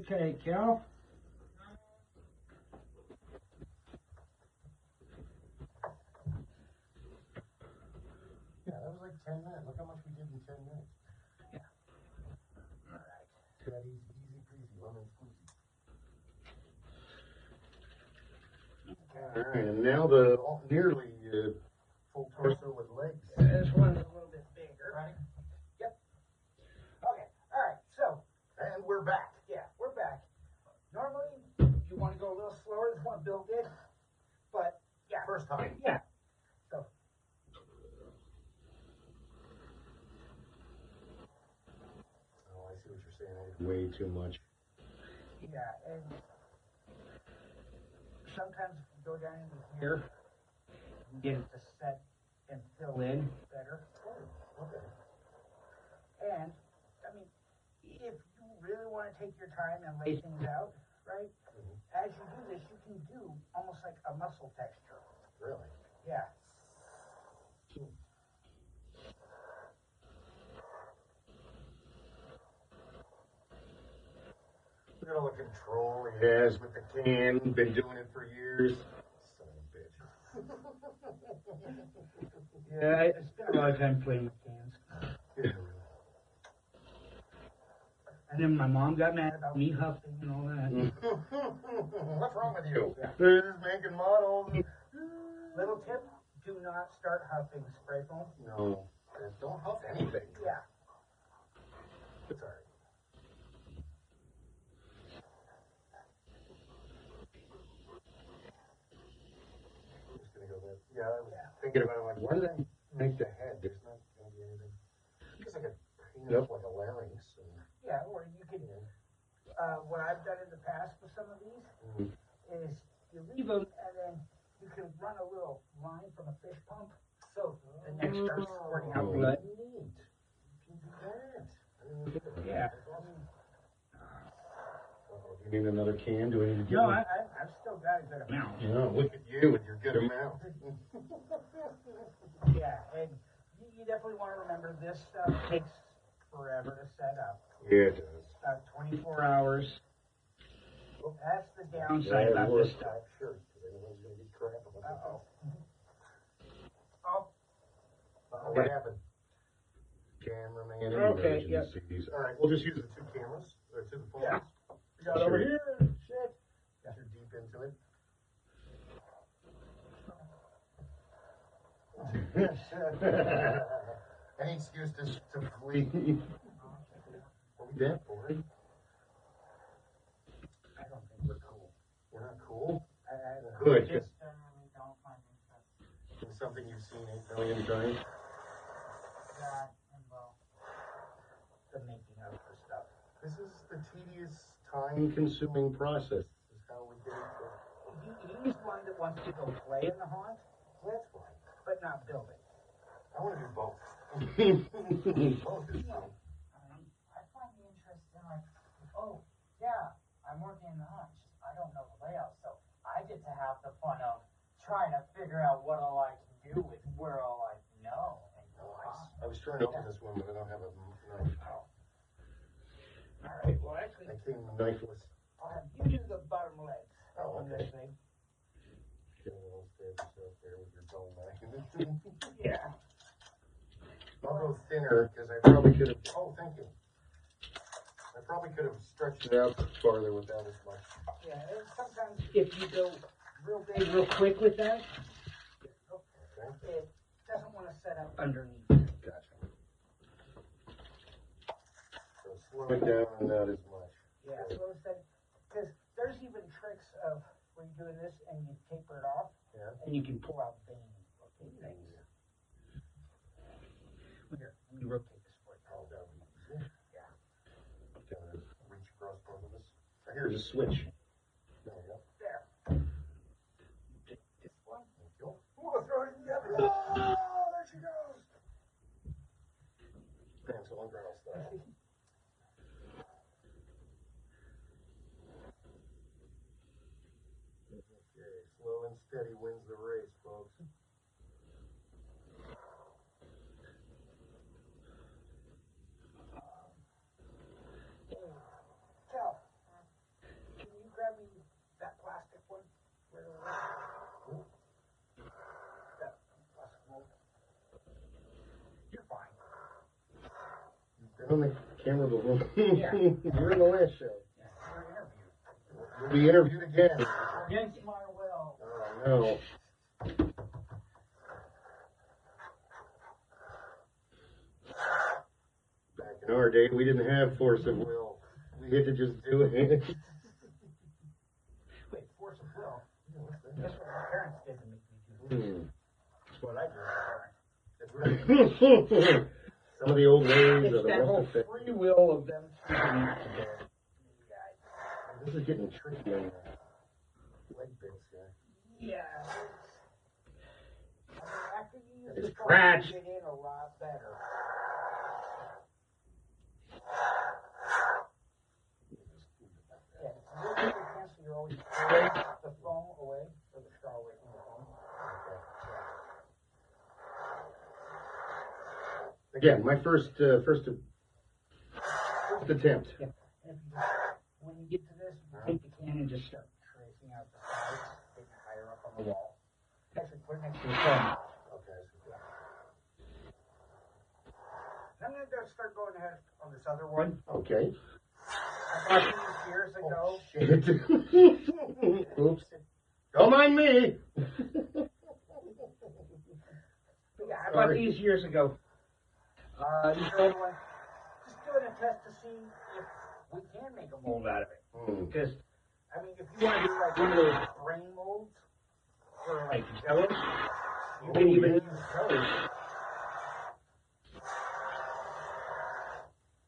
Okay, Kell. Yeah, that was like 10 minutes. Look how much we did in 10 minutes. Yeah. All right. That easy, easy peasy, lemon squeezy. All right, and now the nearly full torso with legs. This one's a little bit bigger. Right? Yep. Okay. All right. So, And we're back. yeah, we're back. Normally, you want to go a little slower. This one Bill did, but yeah. First time. Yeah. So. Oh, I see what you're saying. I did way too much. Yeah, and sometimes if you go down into here, you get it to set and fill in better. Oh, okay. And, I mean, if you really want to take your time and lay things out, right, as you do this, you can do almost like a muscle texture. Really? Yeah. Look at all the control he has with the can. Been doing it for years. Son of a bitch. Yeah, I spent a lot of time playing with cans. Yeah. And then my mom got mad about me huffing and all that. What's wrong with you? Yeah. This is making models. Little tip, do not start huffing spray foam. No. Don't huff anything. Yeah. It's alright. I'm just gonna go there. Yeah, I was thinking about it, like, why did I make the head? There's not gonna be anything. I guess I could paint it up like a larynx. And, Yeah, or you could, what I've done in the past with some of these is you leave them and then you can run a little line from a fish pump so the neck starts squirting out blood. Neat. You can do that. I didn't even think of that. Yeah. That's awesome. Uh-oh, do you need another can? Do I need to get No, one? I've still got a good amount. No, look at you and your good amount. Yeah, and you definitely want to remember this stuff takes forever to set up. Yeah, it does. About 24 hours. That's the downside about this stuff. Sure, because everyone's going to get crap about that. Uh-oh. Oh, Uh-oh, what happened? Cameraman Okay, yep. emergencies. All right, we'll just use the two cameras, or two phones. Yeah. We got Sure. over here. Shit. Yeah. You're deep into it. Any excuse to flee. What we dead for? I don't think we're cool. We're not cool. I Good. just generally don't find interest. It's something you've seen 8 million times. That and well, the making of the stuff. This is the tedious, time-consuming process. This is how we get it. He's one that wants to go play in the haunt, That's fine. but not build it. I want to do both. Both is fine. I find the interest in like, oh, yeah, I'm working in the hunt. I don't know the layout, so I get to have the fun of trying to figure out what all I can do with where all I know. And I was trying to open this one, but I don't have a knife. All right. Well, actually, I came knifeless. I'll have you do the bottom legs Oh, on okay. this thing. Kill little stab yourself there with your dull knife. Yeah. I'll go thinner because I probably could have. Oh, thank you. I probably could have stretched it out farther without as much. Yeah. And sometimes if you go real big, real quick with that, Okay. it doesn't want to set up underneath. Gotcha. So slow it down and not as much. Yeah. So instead, because there's even tricks of where you're doing this and you taper it off, Yeah. and you can pull out veins or things. Here, let me rotate this for you. Oh, that would be easy. Yeah. Gonna reach across both of us. Here's a switch. There we go. There. Take this one. Thank you. Oh, throw it in the oven. Oh, there she goes. Pencil and ground style. Okay, slow and steady wins the race, folks. Cal, on the camera before. Yeah. You're in the last show. Yeah, You'll be interviewed again. against my will. Oh, no. Back in our day, we didn't have force of will. We had to just do it. Wait, force of will? That's what my parents did to make me do. That's what I did. Some of the old ways It's of the that whole work. free will of them choosing not to do it. This is getting tricky on the leg bits here. Yeah. I mean, after you use It's the phone, scratch. you get in a lot better. Yeah, it's really good cancel. You're always pulling the foam away, or the straw away from the foam. Again, my first attempt. Yeah. And if you just, when you get to this, you take the can and just start tracing out the sides, getting higher up on the wall. Actually, put it next to the foam. Okay. And I'm going to start going ahead on this other one. Okay. I bought these years ago. Shit. Oops. Don't mind me. Yeah, I bought these years ago. These old ones. Just doing a test to see if we can make a mold out of it. Because, I mean, if you want to do like one of those brain molds for like jello, you can even use those.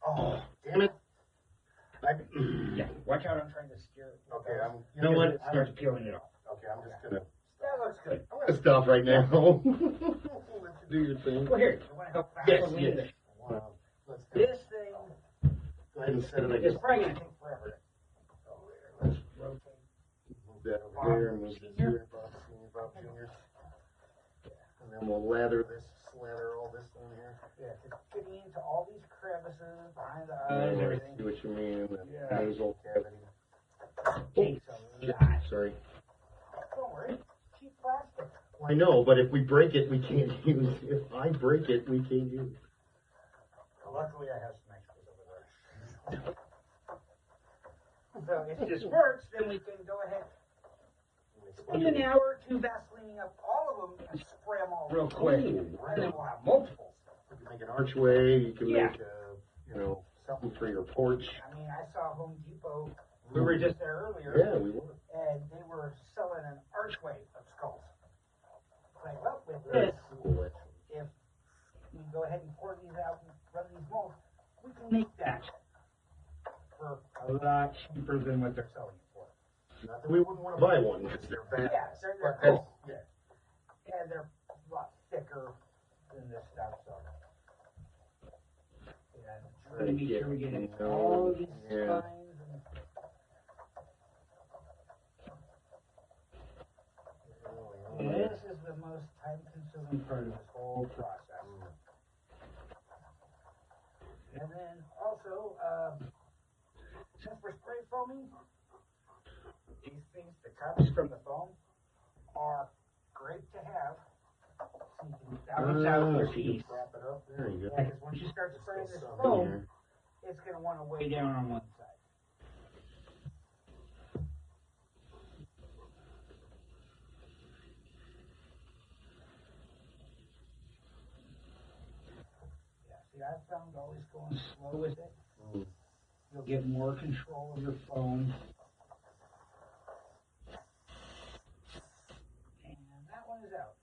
Oh, damn it. Yeah, watch out, I'm trying to steer it. Okay, you know what? Starts peeling it off. Okay, I'm just gonna. That looks good. I'm gonna stop right now. Let you do your thing. Well, here, you want to help Yes, Vaseline yes. this? Wow. Let's do it. This thing Go ahead and set it like is this. probably going to take forever. Let's rotate. Move that over there and move this here. Bob Senior, Bob Junior. And then we'll slather all this in here. Yeah, it's getting into all these crevices behind the I eyes, everything. see what you mean. The Yeah. nasal cavity. Takes a lot. Sorry. Don't worry, cheap plastic. Well, I know, but if we break it, we can't use it. If I break it, we can't use it. Luckily, I have some extras over there. So if this works, then we can go ahead, spend an hour or two Vaselining up all of them and spray them all real quick. And then we'll have multiples. You can make an archway. You can Yeah. make something for your porch. I mean, I saw Home Depot. We were just there earlier. Yeah, we were. And they were selling an archway of skulls. Like, well, with Very this, cool. if we go ahead and pour these out and run these molds, we can make that for a lot cheaper than what they're selling it for. Not that we wouldn't want to buy one because they're bad. Yeah, they're But cool. that's- yeah. And they're a lot thicker than this stuff, so. Yeah, try to make sure we get in all these Yeah. spines. And this is the most time-consuming part of this whole process. And then also, since we're spray foaming, these things, the cups from the foam, are great to have. So you can balance out your piece. Wrap it up. There you go. Yeah, because once you start spraying this Some foam, here. it's going to want to weigh down on one side. Yeah, see, I've found always going slow with it. You'll get more control of your foam. And that one is out.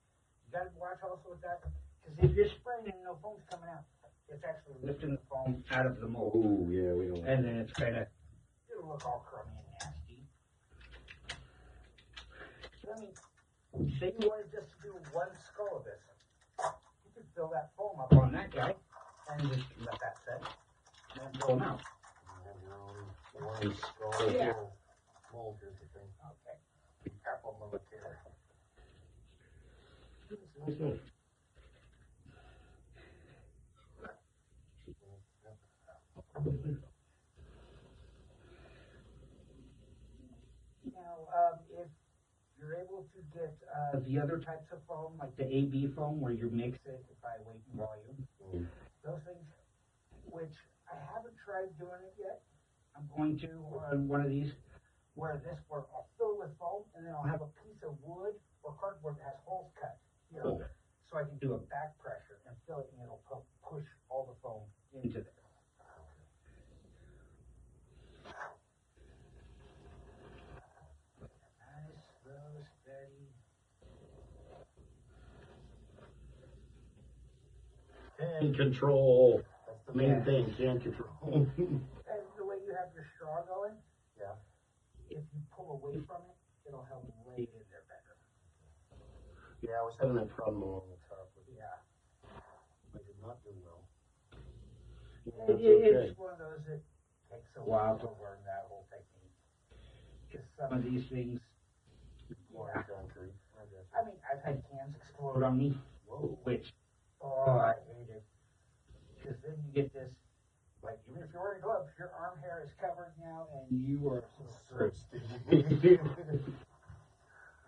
You got to watch also with that, because if you're spraying and no foam's coming out, it's actually lifting the foam out of the mold. Oh, yeah, we don't. And then it's kind of, it'll look all crummy and nasty. So, I mean, say you wanted just to do one skull of this, you could fill that foam up on that guy, and just let that set, and then fill them out. One skull. Yeah. Mold, here's the thing. Okay. Be careful, military. Now, if you're able to get the other types of foam, like the AB foam, where you mix it by weight and volume, those things, which I haven't tried doing it yet. I'm going to on one of these where I'll fill it with foam and then I'll have a piece of wood or cardboard that has holes cut, you know, so I can do a back pressure and fill it and it'll push all the foam into there. Nice, slow, steady. Hand control. That's the main thing, hand control. And the way you have your straw going, Yeah. if you pull away from it, it'll help lay it in there better. Yeah, I was having that problem along the top with it. Yeah. I did not do well. It's one of those that takes a while to learn that whole technique. Because some of these things, Pouring concrete. I mean, I've had cans explode on me, Whoa. which, I hate it. Because then you get this, like, even if you're wearing gloves, your arm hair is covered now, and you are so screwed.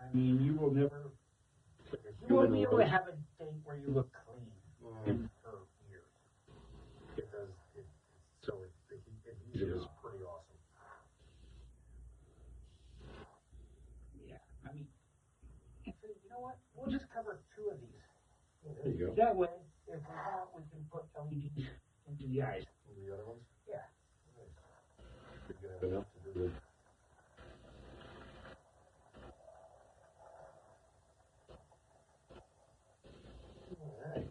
I mean, you will never, you won't be able to have a date where you look clean for years. It does. So the adhesive is pretty awesome. Yeah, I mean, so you know what? We'll just cover 2 of these. There you go. That way, if we want, we can put LEDs into the eyes. The other ones? Yeah. You're gonna have enough to do it. Alright.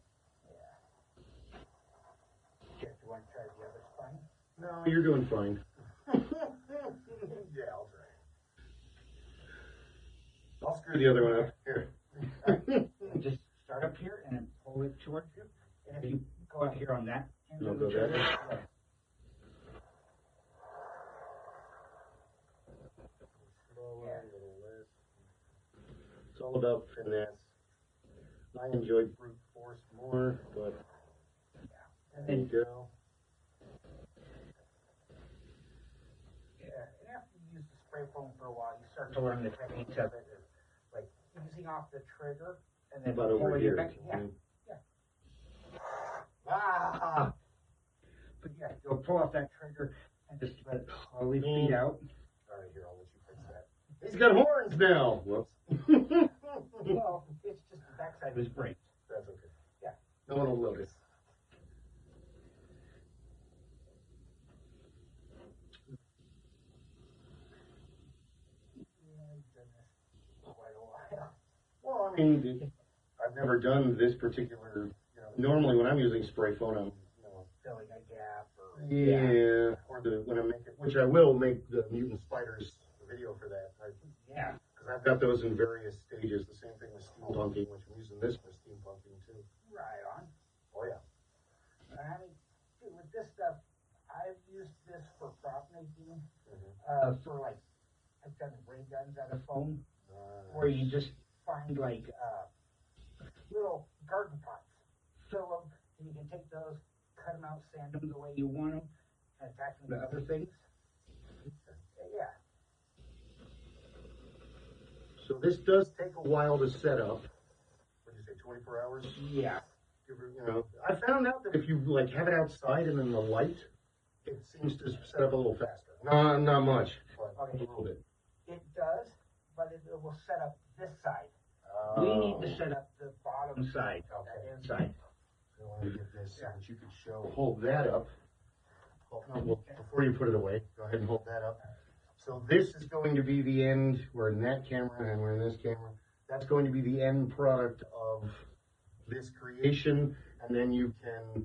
Do you want to try the other spine? No, you're doing fine. Yeah, I'll try. I'll screw The other one up. Here. Just start up here and then pull it towards you. And if you go out here on that, end You'll of go the trigger, that Slower, a little less. It's all about finesse. I enjoyed brute force more, but and there you then, go. yeah, and after you use the spray foam for a while, you start to learn the techniques of it, like easing off the trigger and then About over pulling here. it back. Yeah. Ah! But yeah, you'll pull off that trigger and just let it slowly feed out. Alright, here, I'll let you fix that. He's got horns now. Whoops. Well, it's just the backside of his brain. That's okay. Yeah. No one will notice. Yeah, I've done this quite a while. Well, I mean, I've never done this particular. Normally, when I'm using spray foam, I'm Filling a gap or or when I make it, which I will make the mutant spiders Video for that. yeah. because I've got those in various stages. The same thing with steampunking, which I'm using this for steampunking too. Right on. Oh yeah. I mean, dude, with this stuff, I've used this for prop making, for like, I've done ray guns out of foam, where you just find like little garden pots, fill them, and you can take those, cut them out, sand them the way you want them, and attach them to other things. Yeah. So this does take a while to set up. What did you say, 24 hours? Yeah. I found out that if you like have it outside and in the light, it seems to set up a little faster. Not much, but a little bit. It does, but it will set up this side. We need to set up the bottom side, that inside. I wanted to get this so that you could show. Hold that up. Well, before you put it away, go ahead and hold that up. So this is going to be the end. We're in that camera and we're in this camera. That's going to be the end product of this creation, and then you can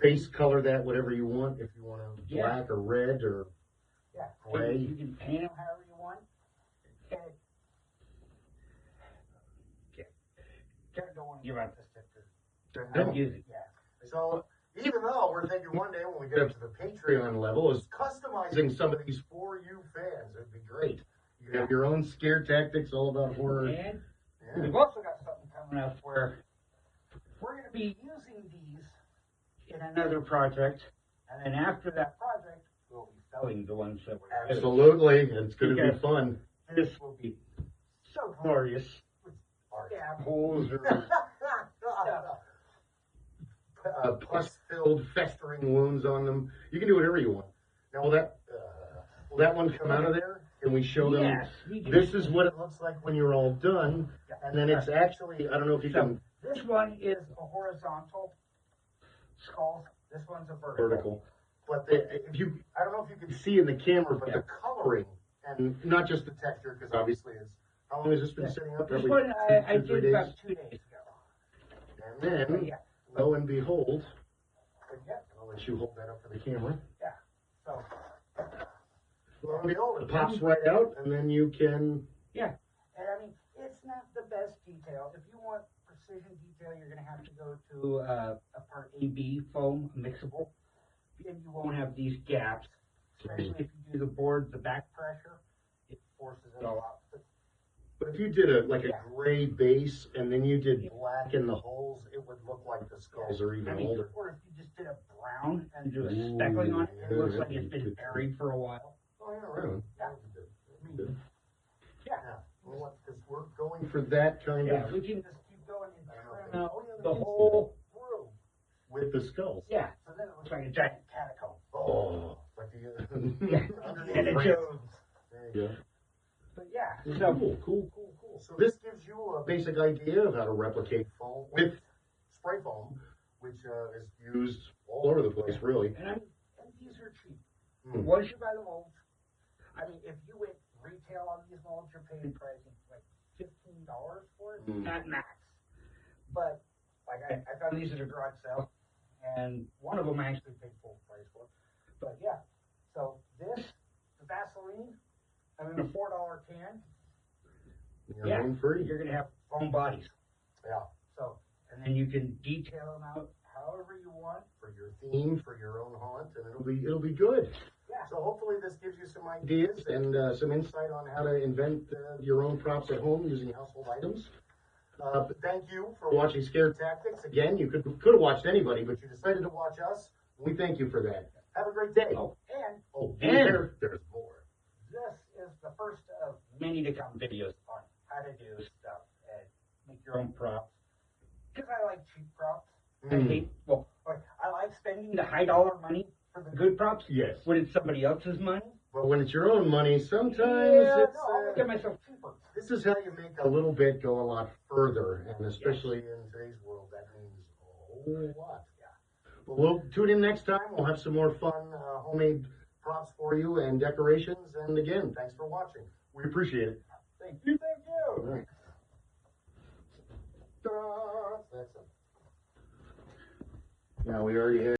base color that whatever you want. If you want to black or red or gray, You can paint them however you want. And don't want to give out this tip. No. Yeah. So even though we're thinking one day when we get up to the Patreon level is customizing some of these for you fans, it'd be great. you can have your own scare tactics all about horror. And we've also got something coming up where we're going to be using these in another project, and then after that project, we'll be selling the ones that we're having. Absolutely, it's going to be fun. This will be so glorious with stab holes or stuff. pus-filled, festering wounds on them. You can do whatever you want. Now, will that one come out of there? Can we show them? Yes. This is what it looks like when you're all done. And then it's actually, I don't know if you can. This one is a horizontal skull. This one's a vertical. But I don't know if you can see in the camera, but the coloring, and not just the texture, because obviously it's, how long has this been sitting up? This Probably one I two, 3 did days. about 2 days ago. And then, lo and behold, Yeah. I'll let you hold that up for the camera. Yeah. So. Lo and behold, it pops right out, and then you can. Yeah. And I mean, it's not the best detail. If you want precision detail, you're going to have to go to a part AB foam mixable, and you won't have these gaps. Especially if you do the back pressure, it forces it all out. But if you did a gray base and then you did black in the holes, it would look like the skulls are even older. Or if you just did a brown and do a speckling on it, it looks like it's been buried for a while. Oh yeah, right on. Yeah. Yeah. Well, because we're going for that kind Yeah, of we can just keep going and trim out the whole room. with the skulls. Yeah, so then it looks like a giant catacomb. Oh, like the Yeah, underneath and the it ramp. There you go. But yeah, So cool. So this gives you a basic idea of how to replicate foam with spray foam, which is used all over the place, really. and these are cheap. Once you buy the molds, I mean, if you went retail on these molds, you're paying pricing like $15 for it at max. But like I found these at a garage sale, and one of them I actually paid full price for. But yeah, so this, the Vaseline, and then a $4 can. You're home free. You're gonna have foam bodies. Yeah. So, and then you can detail them out however you want For your theme, for your own haunt, and it'll be good. Yeah. So hopefully this gives you some ideas and some insight on how to invent your own props at home using household items. But thank you for watching Scare Tactics. Again, you could have watched anybody, but you decided to watch us. We thank you for that. Have a great day. And There's more. this is the first of many to come videos on how to do stuff and make your own props. Because I like cheap props. I like spending the high dollar money for the good props. Yes. When it's somebody else's money. But when it's your own money, sometimes I'll get myself cheaper. this is how you make a little bit go a lot further, and especially in today's world, that means a whole lot. Yeah. But we'll tune in next time. We'll have some more fun homemade props for you and decorations. And again, thanks for watching. We appreciate it. Thank you. All right. Ta-da! That's it. Now we already had.